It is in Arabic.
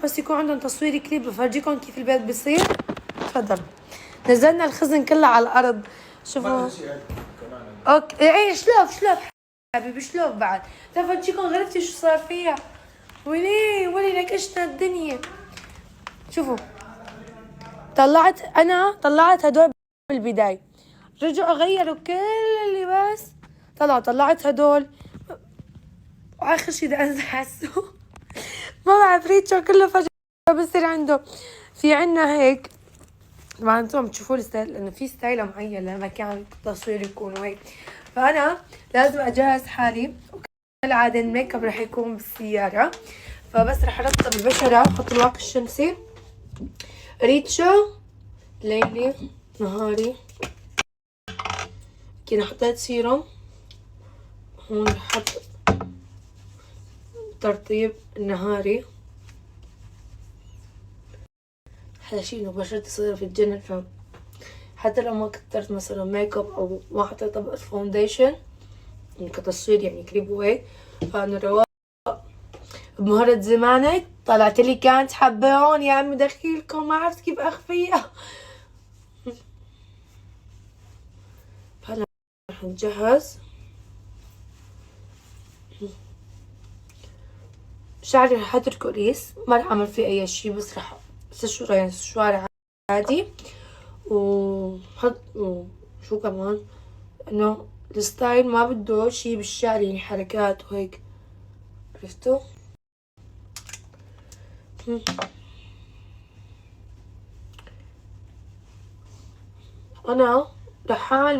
بس يكون عندهم تصوير كليب بفرجيكم كيف البيت بيصير. تفضل. نزلنا الخزن كله على الارض. شوفوا. اوكي ايه شلوف حبيبي شلوف بعد. تفرجيكم غرفتي شو صار فيها. ولي نكشنا الدنيا. شوفوا. طلعت هدول بالبداية. رجعوا غيروا كل اللباس. طلعت هدول. واخر شي بدي انزل على السوق. ما بعرف ريتشو كله فجأة بصير عنده. في عنا هيك. طبعا انتم بتشوفوا الستايل لانه في ستايل معين لما كان التصوير يكون هيك. فانا لازم اجهز حالي. كالعادة الميك اب رح يكون بالسيارة. فبس رح ارطب البشرة واحط الواقي الشمسي. ريتشو ليلي نهاري. كده حطيت سيروم. هون رح احط ترطيب النهاري. هذا شي انه بشرتي تصير في الجنة. حتى لو ما كترت مثلا ميك اب او ما حطيت طبقة فاونديشن كتصوير يعني كريم وهيك. فانا رواق بمهرة زمانك طلعت لي كانت حبة هون يا عمي دخيلكم ما عرفت كيف اخفيها. هلا رح نجهز. شعري رح اتركه ريس ما رح اعمل فيه اي شي بس رح استشوره يعني شوارع عادي. وشو كمان انه الستايل ما بده شي بالشعر يعني حركات وهيك عرفتوا. انا رح اعمل